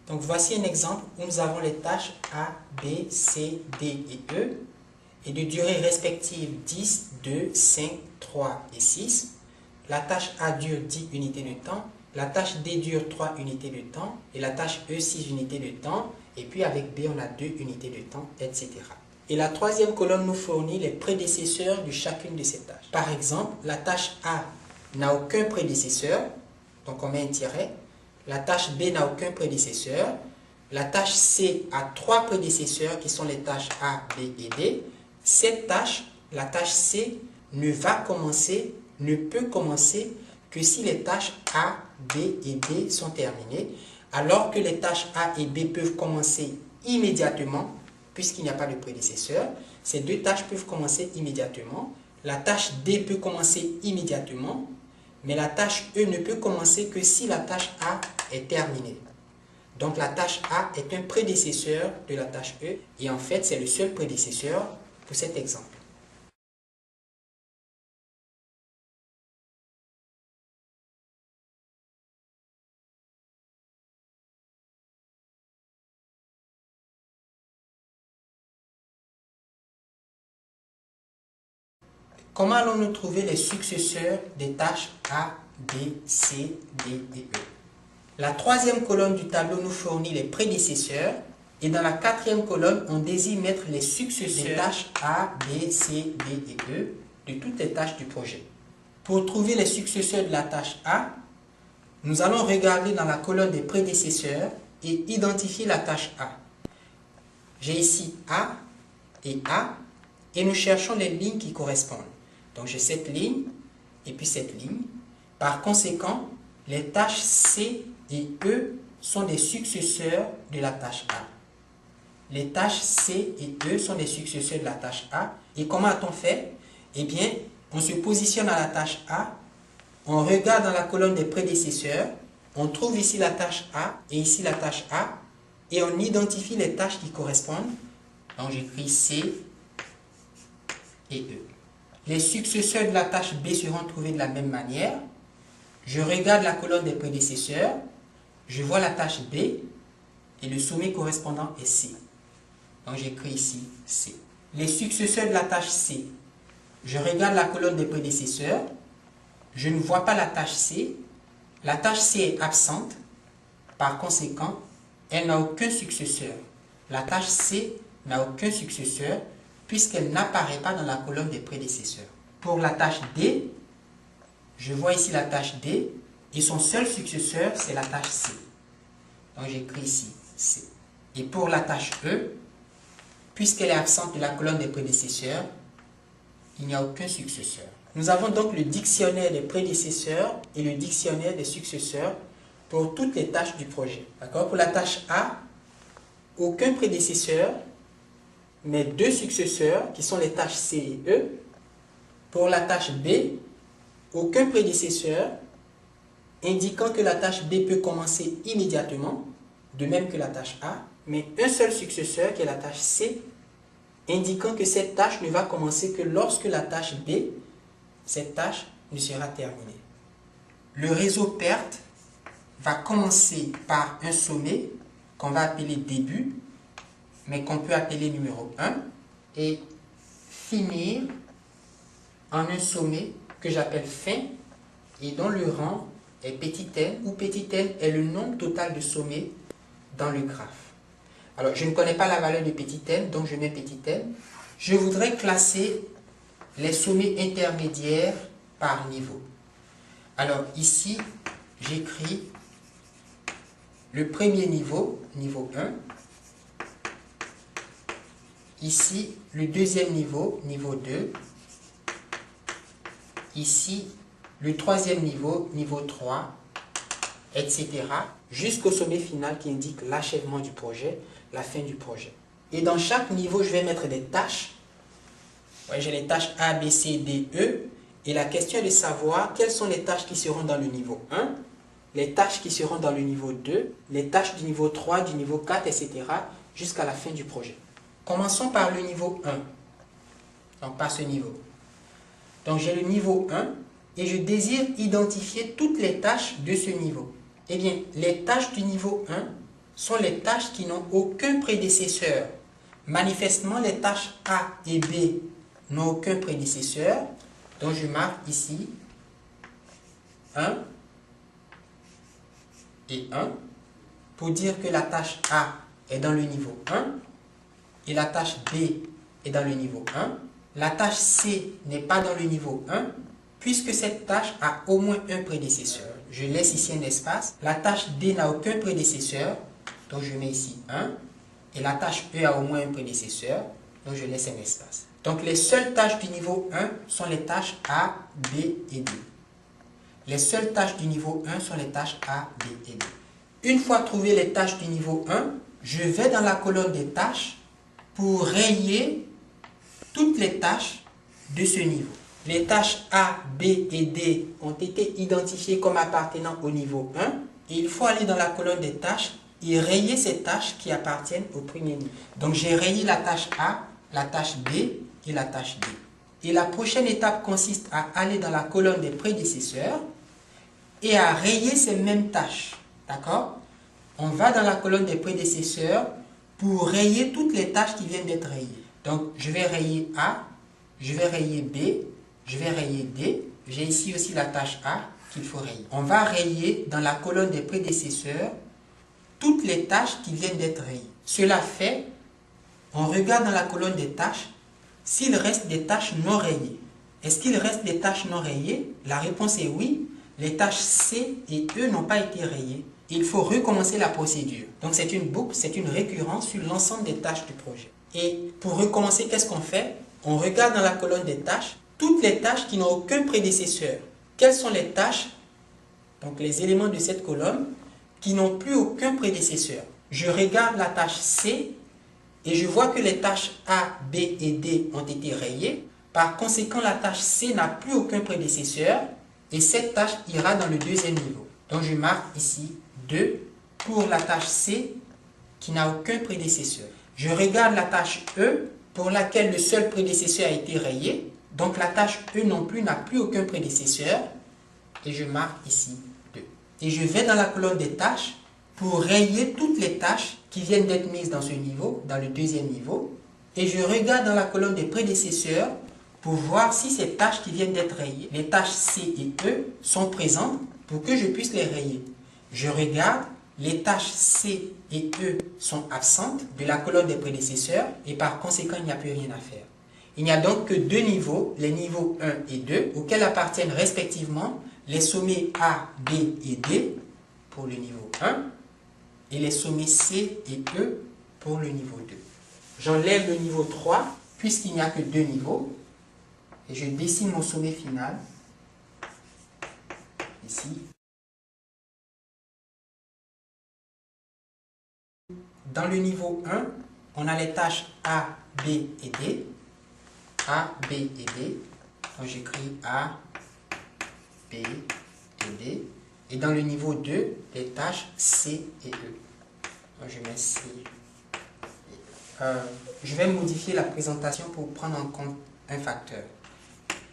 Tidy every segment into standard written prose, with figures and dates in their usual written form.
Donc voici un exemple où nous avons les tâches A, B, C, D et E et de durée respective 10, 2, 5, 3 et 6. La tâche A dure 10 unités de temps, la tâche D dure 3 unités de temps et la tâche E 6 unités de temps. Et puis avec B, on a 2 unités de temps, etc. Et la troisième colonne nous fournit les prédécesseurs de chacune de ces tâches. Par exemple, la tâche A n'a aucun prédécesseur, donc on met un tiret. La tâche B n'a aucun prédécesseur. La tâche C a 3 prédécesseurs qui sont les tâches A, B et D. Cette tâche, la tâche C, ne peut commencer que si les tâches A, B et D sont terminées, alors que les tâches A et B peuvent commencer immédiatement, puisqu'il n'y a pas de prédécesseur. Ces deux tâches peuvent commencer immédiatement. La tâche D peut commencer immédiatement, mais la tâche E ne peut commencer que si la tâche A est terminée. Donc la tâche A est un prédécesseur de la tâche E, et en fait c'est le seul prédécesseur pour cet exemple. Comment allons-nous trouver les successeurs des tâches A, B, C, D et E? La troisième colonne du tableau nous fournit les prédécesseurs et dans la quatrième colonne, on désire mettre les successeurs des tâches A, B, C, D et E de toutes les tâches du projet. Pour trouver les successeurs de la tâche A, nous allons regarder dans la colonne des prédécesseurs et identifier la tâche A. J'ai ici A et nous cherchons les lignes qui correspondent. Donc j'ai cette ligne et puis cette ligne. Par conséquent, les tâches C et E sont des successeurs de la tâche A. Les tâches C et E sont des successeurs de la tâche A. Et comment a-t-on fait? Eh bien, on se positionne à la tâche A, on regarde dans la colonne des prédécesseurs, on trouve ici la tâche A et ici la tâche A, et on identifie les tâches qui correspondent. Donc j'écris C et E. Les successeurs de la tâche B seront trouvés de la même manière. Je regarde la colonne des prédécesseurs, je vois la tâche B et le sommet correspondant est C. Donc j'écris ici C. Les successeurs de la tâche C, je regarde la colonne des prédécesseurs, je ne vois pas la tâche C est absente, par conséquent, elle n'a aucun successeur. La tâche C n'a aucun successeur puisqu'elle n'apparaît pas dans la colonne des prédécesseurs. Pour la tâche D, je vois ici la tâche D et son seul successeur, c'est la tâche C. Donc j'écris ici C. Et pour la tâche E, puisqu'elle est absente de la colonne des prédécesseurs, il n'y a aucun successeur. Nous avons donc le dictionnaire des prédécesseurs et le dictionnaire des successeurs pour toutes les tâches du projet. D'accord? Pour la tâche A, aucun prédécesseur, mais 2 successeurs qui sont les tâches C et E. Pour la tâche B, aucun prédécesseur, indiquant que la tâche B peut commencer immédiatement, de même que la tâche A, mais un seul successeur qui est la tâche C, indiquant que cette tâche ne va commencer que lorsque la tâche B, cette tâche ne sera terminée. Le réseau perte va commencer par un sommet qu'on va appeler début, mais qu'on peut appeler numéro 1, et finir en un sommet que j'appelle fin, et dont le rang est petit n, où petit n est le nombre total de sommets dans le graphe. Alors, je ne connais pas la valeur de petit n, donc je mets petit n. Je voudrais classer les sommets intermédiaires par niveau. Alors, ici, j'écris le premier niveau, niveau 1. Ici, le deuxième niveau, niveau 2. Ici, le troisième niveau, niveau 3, etc. Jusqu'au sommet final qui indique l'achèvement du projet, la fin du projet. Et dans chaque niveau, je vais mettre des tâches. Ouais, j'ai les tâches A, B, C, D, E. Et la question est de savoir quelles sont les tâches qui seront dans le niveau 1, les tâches qui seront dans le niveau 2, les tâches du niveau 3, du niveau 4, etc. jusqu'à la fin du projet. Commençons par le niveau 1. Donc par ce niveau. Donc j'ai le niveau 1 et je désire identifier toutes les tâches de ce niveau. Eh bien, les tâches du niveau 1 sont les tâches qui n'ont aucun prédécesseur. Manifestement, les tâches A et B n'ont aucun prédécesseur. Donc, je marque ici 1 et 1 pour dire que la tâche A est dans le niveau 1 et la tâche B est dans le niveau 1. La tâche C n'est pas dans le niveau 1 puisque cette tâche a au moins un prédécesseur. Je laisse ici un espace. La tâche D n'a aucun prédécesseur, donc je mets ici 1. Et la tâche E a au moins un prédécesseur, donc je laisse un espace. Donc les seules tâches du niveau 1 sont les tâches A, B et D. Les seules tâches du niveau 1 sont les tâches A, B et D. Une fois trouvées les tâches du niveau 1, je vais dans la colonne des tâches pour rayer toutes les tâches de ce niveau. Les tâches A, B et D ont été identifiées comme appartenant au niveau 1 et il faut aller dans la colonne des tâches et rayer ces tâches qui appartiennent au premier niveau. Donc j'ai rayé la tâche A, la tâche B et la tâche D. Et la prochaine étape consiste à aller dans la colonne des prédécesseurs et à rayer ces mêmes tâches. D'accord? On va dans la colonne des prédécesseurs pour rayer toutes les tâches qui viennent d'être rayées. Donc je vais rayer A, je vais rayer B, je vais rayer D. J'ai ici aussi la tâche A qu'il faut rayer. On va rayer dans la colonne des prédécesseurs toutes les tâches qui viennent d'être rayées. Cela fait, on regarde dans la colonne des tâches s'il reste des tâches non rayées. Est-ce qu'il reste des tâches non rayées? La réponse est oui. Les tâches C et E n'ont pas été rayées. Il faut recommencer la procédure. Donc c'est une boucle, c'est une récurrence sur l'ensemble des tâches du projet. Et pour recommencer, qu'est-ce qu'on fait? On regarde dans la colonne des tâches toutes les tâches qui n'ont aucun prédécesseur. Quelles sont les tâches, donc les éléments de cette colonne, qui n'ont plus aucun prédécesseur? Je regarde la tâche C et je vois que les tâches A, B et D ont été rayées. Par conséquent, la tâche C n'a plus aucun prédécesseur et cette tâche ira dans le deuxième niveau. Donc je marque ici 2 pour la tâche C qui n'a aucun prédécesseur. Je regarde la tâche E pour laquelle le seul prédécesseur a été rayé. Donc la tâche E non plus n'a plus aucun prédécesseur et je marque ici 2. Et je vais dans la colonne des tâches pour rayer toutes les tâches qui viennent d'être mises dans ce niveau, dans le deuxième niveau. Et je regarde dans la colonne des prédécesseurs pour voir si ces tâches qui viennent d'être rayées, les tâches C et E, sont présentes pour que je puisse les rayer. Je regarde, les tâches C et E sont absentes de la colonne des prédécesseurs et par conséquent, il n'y a plus rien à faire. Il n'y a donc que deux niveaux, les niveaux 1 et 2, auxquels appartiennent respectivement les sommets A, B et D pour le niveau 1 et les sommets C et E pour le niveau 2. J'enlève le niveau 3 puisqu'il n'y a que deux niveaux et je dessine mon sommet final ici. Dans le niveau 1, on a les tâches A, B et D. A, B et D. Donc j'écris A, B et D. Et dans le niveau 2, les tâches C et E. Donc je mets C. Je vais modifier la présentation pour prendre en compte un facteur.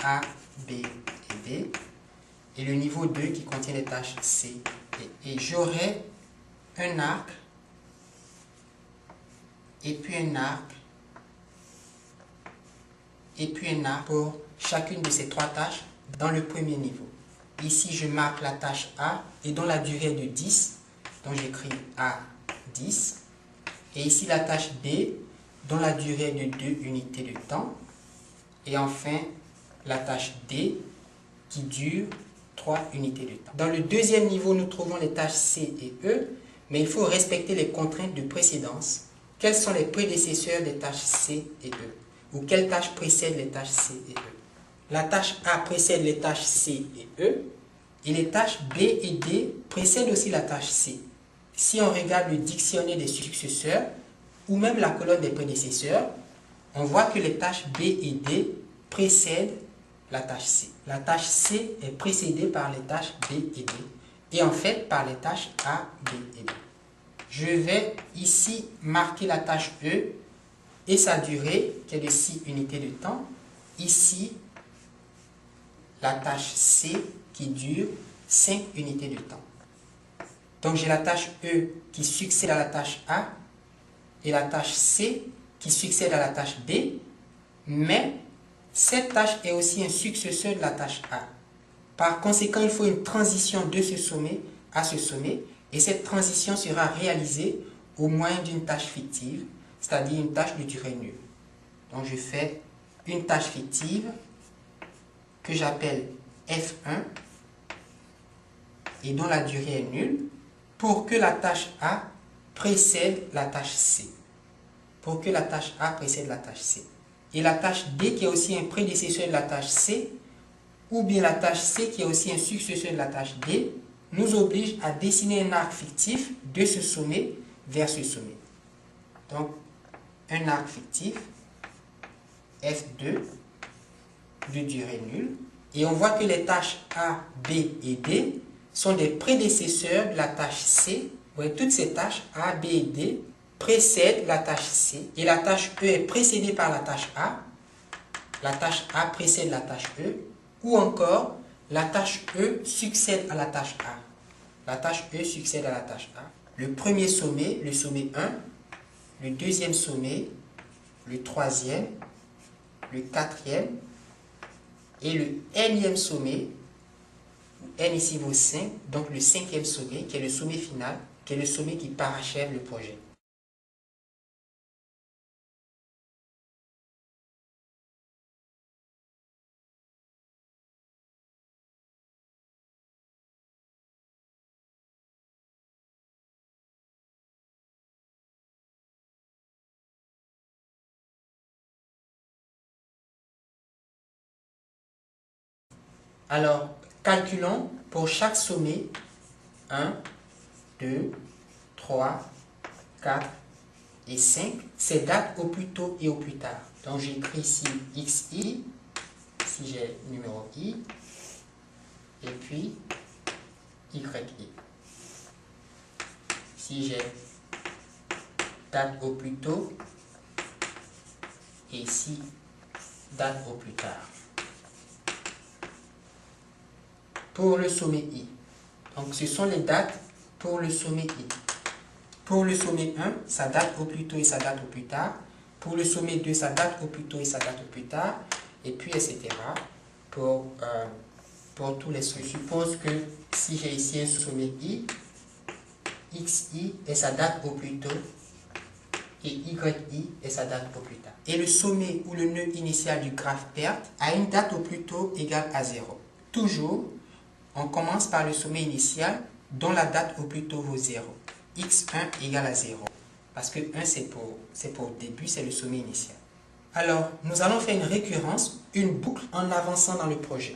A, B et D. Et le niveau 2 qui contient les tâches C et E. Et j'aurai un arc. Et puis un arc. Et puis un arc pour chacune de ces trois tâches dans le premier niveau. Ici, je marque la tâche A et dont la durée est de 10. Donc, j'écris A 10. Et ici, la tâche B dont la durée est de 2 unités de temps. Et enfin, la tâche D qui dure 3 unités de temps. Dans le deuxième niveau, nous trouvons les tâches C et E, mais il faut respecter les contraintes de précédence. Quels sont les prédécesseurs des tâches C et E? Ou quelles tâches précèdent les tâches C et E? La tâche A précède les tâches C et E, et les tâches B et D précèdent aussi la tâche C. Si on regarde le dictionnaire des successeurs, ou même la colonne des prédécesseurs, on voit que les tâches B et D précèdent la tâche C. La tâche C est précédée par les tâches B et D, et en fait par les tâches A, B et D. Je vais ici marquer la tâche E et sa durée qui est de 6 unités de temps. Ici, la tâche C qui dure 5 unités de temps. Donc j'ai la tâche E qui succède à la tâche A et la tâche C qui succède à la tâche B, mais cette tâche est aussi un successeur de la tâche A. Par conséquent, il faut une transition de ce sommet à ce sommet, et cette transition sera réalisée au moyen d'une tâche fictive, c'est-à-dire une tâche de durée nulle. Donc je fais une tâche fictive que j'appelle F1 et dont la durée est nulle pour que la tâche A précède la tâche C. Pour que la tâche A précède la tâche C. Et la tâche D qui est aussi un prédécesseur de la tâche C, ou bien la tâche C qui est aussi un successeur de la tâche D, nous oblige à dessiner un arc fictif de ce sommet vers ce sommet. Donc, un arc fictif, F2, de durée nulle. Et on voit que les tâches A, B et D sont des prédécesseurs de la tâche C. Vous voyez, toutes ces tâches A, B et D précèdent la tâche C. Et la tâche E est précédée par la tâche A. La tâche A précède la tâche E. Ou encore, la tâche E succède à la tâche A. La tâche E succède à la tâche A. Le premier sommet, le sommet 1, le deuxième sommet, le troisième, le quatrième et le nème sommet, n ici vaut 5, donc le cinquième sommet qui est le sommet final, qui est le sommet qui parachève le projet. Alors, calculons pour chaque sommet 1, 2, 3, 4 et 5, ces dates au plus tôt et au plus tard. Donc j'écris ici XI, si j'ai le numéro I, et puis YI. Si j'ai date au plus tôt, et ici date au plus tard. Pour le sommet I. Donc ce sont les dates pour le sommet I. Pour le sommet 1, ça date au plus tôt et ça date au plus tard. Pour le sommet 2, ça date au plus tôt et ça date au plus tard. Et puis, etc. Pour tous les sommet. Je suppose que si j'ai ici un sommet I, XI et ça date au plus tôt et YI et ça date au plus tard. Et le sommet ou le nœud initial du graphe perte a une date au plus tôt égale à 0. Toujours, on commence par le sommet initial dont la date au plus tôt vaut 0. X1 égale à 0. Parce que 1 c'est pour le début, c'est le sommet initial. Alors, nous allons faire une récurrence, une boucle en avançant dans le projet.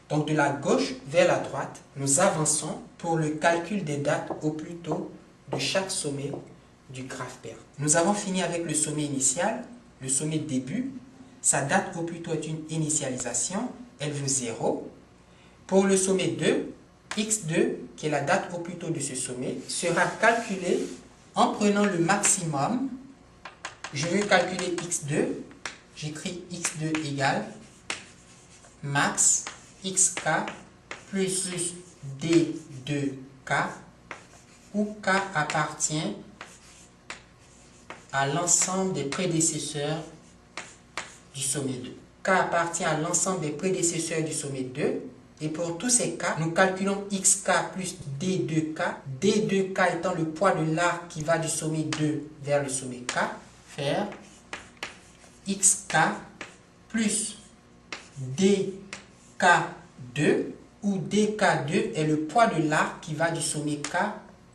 Donc de la gauche vers la droite, nous avançons pour le calcul des dates au plus tôt de chaque sommet du graphe perte. Nous avons fini avec le sommet initial, le sommet début. Sa date au plus tôt est une initialisation, elle vaut 0. Pour le sommet 2, x2, qui est la date au plus tôt de ce sommet, sera calculé en prenant le maximum. Je veux calculer x2, j'écris x2 égale max xk plus d2k, où k appartient à l'ensemble des prédécesseurs du sommet 2. K appartient à l'ensemble des prédécesseurs du sommet 2. Et pour tous ces cas, nous calculons xk plus d2k, d2k étant le poids de l'arc qui va du sommet 2 vers le sommet k, faire xk plus dk2, où dk2 est le poids de l'arc qui va du sommet k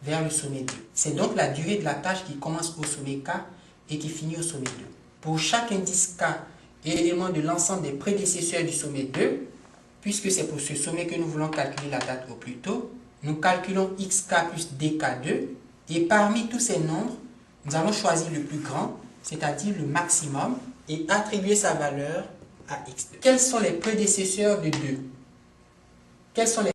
vers le sommet 2. C'est donc la durée de la tâche qui commence au sommet k et qui finit au sommet 2. Pour chaque indice k, élément de l'ensemble des prédécesseurs du sommet 2, puisque c'est pour ce sommet que nous voulons calculer la date au plus tôt, nous calculons xk plus dk2, et parmi tous ces nombres, nous allons choisir le plus grand, c'est-à-dire le maximum, et attribuer sa valeur à x2. Quels sont les prédécesseurs de 2? Quels sont les